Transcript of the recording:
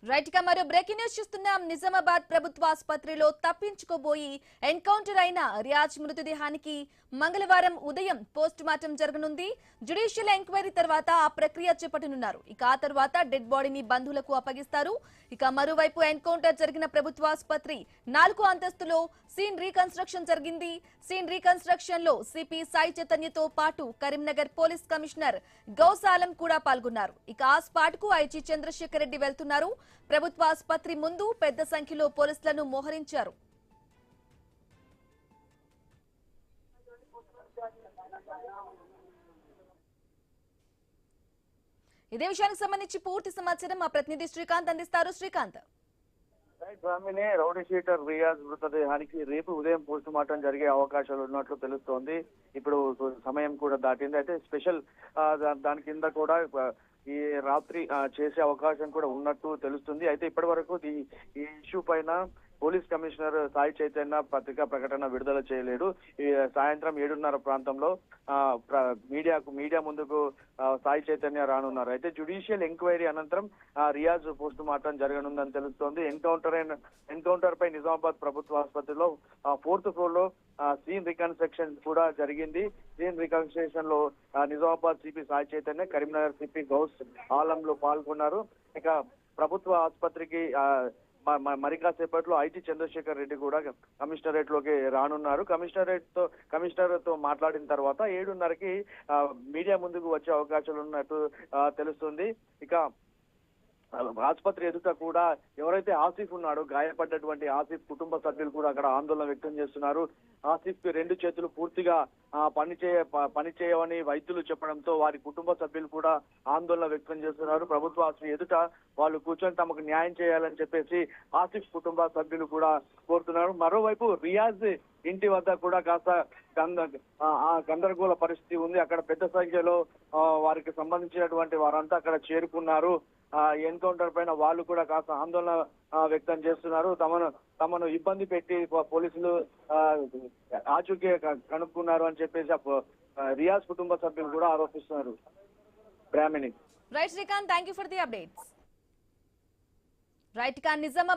Right గా మరో breaking news చూస్తున్నాం. నిజామాబాద్ ప్రభుత్వ ఆసుపత్రిలో తప్పించుకోబోయి ఎన్కౌంటర్ అయిన రియాజ్ మృతదేహానికి మంగళవారం ఉదయం పోస్ట్ మార్టం జరగనుంది. జ్యుడిషియల్ ఎంక్వైరీ తర్వాత ఆ ప్రక్రియ చేపట్టనున్నారు. ఇక ఆ తర్వాత డెడ్ బాడీని బంధువులకు అప్పగిస్తారు. ఇక మరోవైపు ఎన్కౌంటర్ జరిగిన ప్రభుత్వ ఆసుపత్రి 4వ అంతస్తులో సీన్ రీకన్స్ట్రక్షన్ జరిగింది. సీన్ రీకన్స్ట్రక్షన్ లో సిపి సాయి చైతన్యతో పాటు కరీంనగర్ పోలీస్ కమిషనర్ గౌస్ ఆలం కూడా పాల్గొన్నారు. ఇక ఆ స్పాట్ కు ఐజీ చంద్రశేఖర్ రెడ్డి వెళ్తున్నారు. ప్రభుత్వ ఆసుపత్రి ముందు పెద్ద సంఖ్యలో పోలీసులను మోహరించారు. ఇదే విషయానికి సంబంధించి పూర్తి సమాచారం మా ప్రతినిధి శ్రీకాంత్ అందిస్తారు. శ్రీకాంత్, రౌడీ షీటర్ రియాజ్ మృతదేహానికి రేపు ఉదయం పోస్ట్ మార్టం జరిగే అవకాశాలు ఉన్నట్లు తెలుస్తోంది. ఇప్పుడు సమయం కూడా దాటింది. అయితే స్పెషల్ దాని కింద కూడా ఈ రాత్రి చేసే అవకాశం కూడా ఉన్నట్టు తెలుస్తుంది. అయితే ఇప్పటి వరకు ఈ ఇష్యూ పైన పోలీస్ కమిషనర్ సాయి చైతన్య పత్రికా ప్రకటన విడుదల చేయలేడు. ఈ సాయంత్రం 7:30 ప్రాంతంలో మీడియా ముందుకు సాయి చైతన్య రానున్నారు. అయితే జ్యుడిషియల్ ఎంక్వైరీ అనంతరం రియాజ్ పోస్ట్ మార్టం జరగనుందని తెలుస్తోంది. ఎన్కౌంటర్ పై నిజామాబాద్ ప్రభుత్వ ఆసుపత్రిలో 4th ఫ్లోర్ లో సీన్ రికన్స్ట్రక్షన్ కూడా జరిగింది. సీన్ రికన్స్ట్రక్షన్ లో నిజామాబాద్ సిపి సాయి చైతన్య, కరీంనగర్ సిపి గౌస్ ఆలంలో పాల్గొన్నారు. ఇక ప్రభుత్వ ఆసుపత్రికి మరి కాసేపట్లో ఐటీ చంద్రశేఖర్ రెడ్డి కూడా కమిషనరేట్ లోకి రానున్నారు. కమిషనర్ తో మాట్లాడిన తర్వాత 7:30కి మీడియా ముందుకు వచ్చే అవకాశాలు ఉన్నట్టు తెలుస్తుంది. ఇక ఆసుపత్రి ఎదుట కూడా ఎవరైతే ఆసిఫ్ ఉన్నాడో, గాయపడ్డటువంటి ఆసిఫ్ కుటుంబ సభ్యులు కూడా అక్కడ ఆందోళన వ్యక్తం చేస్తున్నారు. ఆసిఫ్ కి 2 చేతులు పూర్తిగా పని చేయవని వైద్యులు చెప్పడంతో వారి కుటుంబ సభ్యులు కూడా ఆందోళన వ్యక్తం చేస్తున్నారు. ప్రభుత్వ ఆసుపత్రి ఎదుట వాళ్ళు కూర్చొని తమకు న్యాయం చేయాలని చెప్పేసి ఆసిఫ్ కుటుంబ సభ్యులు కూడా కోరుతున్నారు. మరోవైపు రియాజ్ ఇంటి వద్ద కూడా కాస్త గందరగోళ పరిస్థితి ఉంది. అక్కడ పెద్ద సంఖ్యలో వారికి సంబంధించినటువంటి వారంతా అక్కడ చేరుకున్నారు. ఎన్కౌంటర్ పైన వాళ్ళు కూడా కాస్త ఆందోళన వ్యక్తం చేస్తున్నారు. తమను ఇబ్బంది పెట్టి పోలీసులు ఆచూకీ కనుక్కున్నారు అని చెప్పేసి రియాజ్ కుటుంబ సభ్యులు కూడా ఆరోపిస్తున్నారు. Brahmani right Srikanth, thank you for the updates. Right గా నిజామాబాద్